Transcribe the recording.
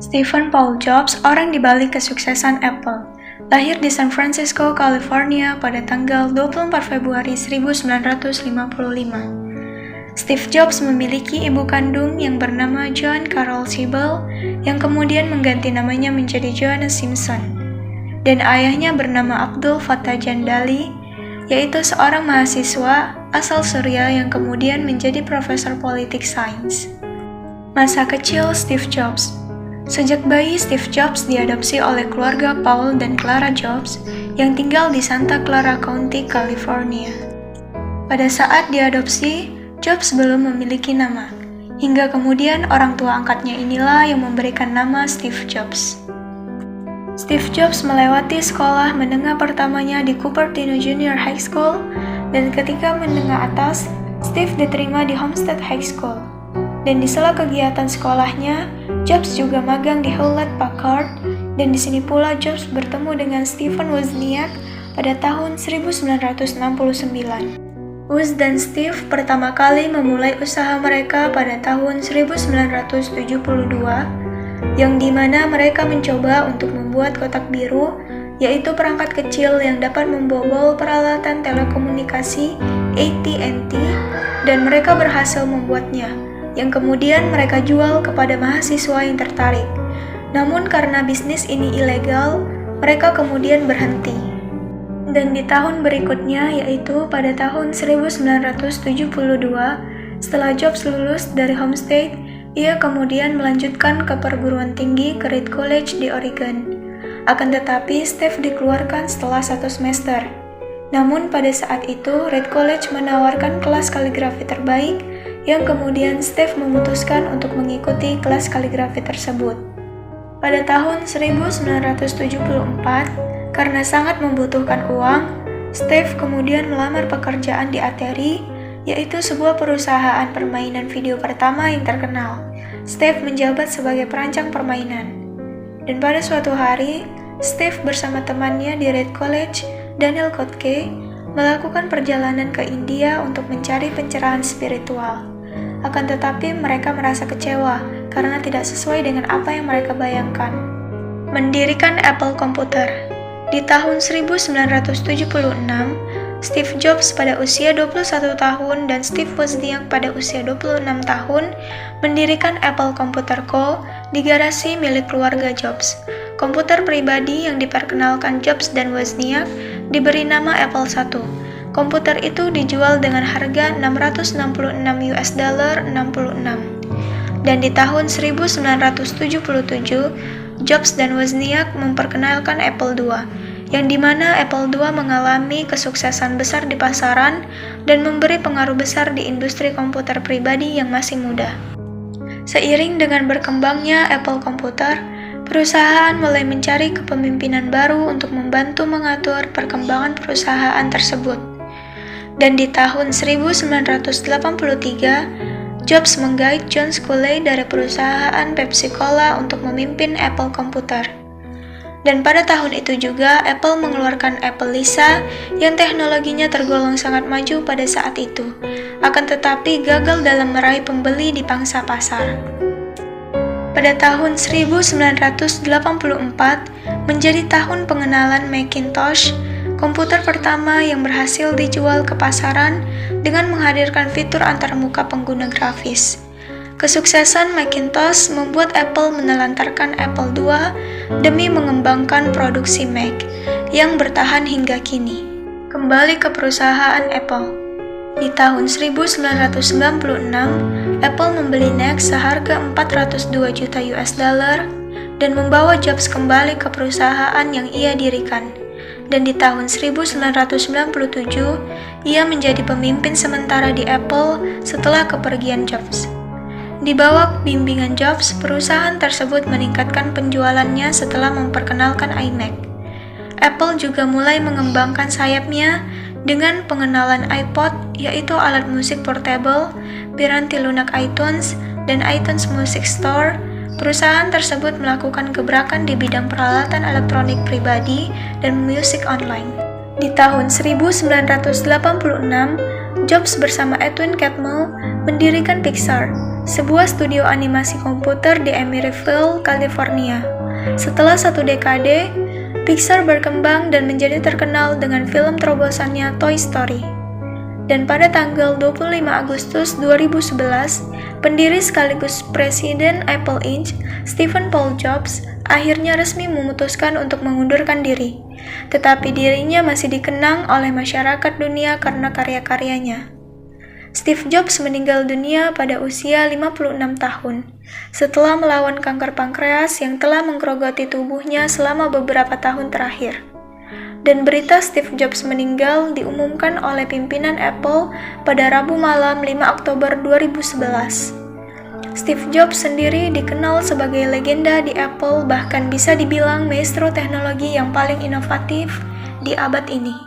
Stephen Paul Jobs, orang di balik kesuksesan Apple, lahir di San Francisco, California pada tanggal 24 Februari 1955. Steve Jobs memiliki ibu kandung yang bernama Joan Carol Siebel, yang kemudian mengganti namanya menjadi Joanna Simpson, dan ayahnya bernama Abdul Fattah Jandali, yaitu seorang mahasiswa asal Suriah yang kemudian menjadi profesor politik sains. Masa kecil Steve Jobs. Sejak bayi, Steve Jobs diadopsi oleh keluarga Paul dan Clara Jobs yang tinggal di Santa Clara County, California. Pada saat diadopsi, Jobs belum memiliki nama, hingga kemudian orang tua angkatnya inilah yang memberikan nama Steve Jobs. Steve Jobs melewati sekolah menengah pertamanya di Cupertino Junior High School, dan ketika menengah atas, Steve diterima di Homestead High School. Dan di sela kegiatan sekolahnya, Jobs juga magang di Hewlett-Packard, dan di sini pula Jobs bertemu dengan Stephen Wozniak pada tahun 1969. Woz dan Steve pertama kali memulai usaha mereka pada tahun 1972, yang dimana mereka mencoba untuk membuat kotak biru, yaitu perangkat kecil yang dapat membobol peralatan telekomunikasi AT&T, dan mereka berhasil membuatnya, yang kemudian mereka jual kepada mahasiswa yang tertarik. Namun karena bisnis ini ilegal, mereka kemudian berhenti. Dan di tahun berikutnya, yaitu pada tahun 1972, setelah Jobs lulus dari Homestead, ia kemudian melanjutkan ke perguruan tinggi ke Reed College di Oregon. Akan tetapi, Steve dikeluarkan setelah 1 semester. Namun pada saat itu, Reed College menawarkan kelas kaligrafi terbaik, yang kemudian Steve memutuskan untuk mengikuti kelas kaligrafi tersebut. Pada tahun 1974, karena sangat membutuhkan uang, Steve kemudian melamar pekerjaan di Atari, yaitu sebuah perusahaan permainan video pertama yang terkenal. Steve menjabat sebagai perancang permainan. Dan pada suatu hari, Steve bersama temannya di Reed College, Daniel Kotke, melakukan perjalanan ke India untuk mencari pencerahan spiritual. Akan tetapi mereka merasa kecewa karena tidak sesuai dengan apa yang mereka bayangkan. Mendirikan Apple Computer. Di tahun 1976, Steve Jobs pada usia 21 tahun dan Steve Wozniak pada usia 26 tahun mendirikan Apple Computer Co. di garasi milik keluarga Jobs. Komputer pribadi yang diperkenalkan Jobs dan Wozniak diberi nama Apple I. Komputer itu dijual dengan harga $666. Dan di tahun 1977, Jobs dan Wozniak memperkenalkan Apple II, yang dimana Apple II mengalami kesuksesan besar di pasaran dan memberi pengaruh besar di industri komputer pribadi yang masih muda. Seiring dengan berkembangnya Apple Computer, perusahaan mulai mencari kepemimpinan baru untuk membantu mengatur perkembangan perusahaan tersebut. Dan di tahun 1983, Jobs menggait John Sculley dari perusahaan Pepsi Cola untuk memimpin Apple Computer. Dan pada tahun itu juga, Apple mengeluarkan Apple Lisa yang teknologinya tergolong sangat maju pada saat itu, akan tetapi gagal dalam meraih pembeli di pangsa pasar. Pada tahun 1984 menjadi tahun pengenalan Macintosh, komputer pertama yang berhasil dijual ke pasaran dengan menghadirkan fitur antarmuka pengguna grafis. Kesuksesan Macintosh membuat Apple menelantarkan Apple II demi mengembangkan produksi Mac yang bertahan hingga kini. Kembali ke perusahaan Apple. Di tahun 1996, Apple membeli NEC seharga $402 juta dan membawa Jobs kembali ke perusahaan yang ia dirikan. Dan di tahun 1997, ia menjadi pemimpin sementara di Apple setelah kepergian Jobs. Di bawah bimbingan Jobs, perusahaan tersebut meningkatkan penjualannya setelah memperkenalkan iMac. Apple juga mulai mengembangkan sayapnya dengan pengenalan iPod, yaitu alat musik portable, piranti lunak iTunes, dan iTunes Music Store. Perusahaan tersebut melakukan gebrakan di bidang peralatan elektronik pribadi dan musik online. Di tahun 1986, Jobs bersama Edwin Catmull mendirikan Pixar, sebuah studio animasi komputer di Emeryville, California. Setelah 1 dekade, Pixar berkembang dan menjadi terkenal dengan film terobosannya Toy Story. Dan pada tanggal 25 Agustus 2011, pendiri sekaligus Presiden Apple Inc., Stephen Paul Jobs, akhirnya resmi memutuskan untuk mengundurkan diri. Tetapi dirinya masih dikenang oleh masyarakat dunia karena karya-karyanya. Steve Jobs meninggal dunia pada usia 56 tahun, setelah melawan kanker pankreas yang telah menggerogoti tubuhnya selama beberapa tahun terakhir. Dan berita Steve Jobs meninggal diumumkan oleh pimpinan Apple pada Rabu malam 5 Oktober 2011. Steve Jobs sendiri dikenal sebagai legenda di Apple, bahkan bisa dibilang maestro teknologi yang paling inovatif di abad ini.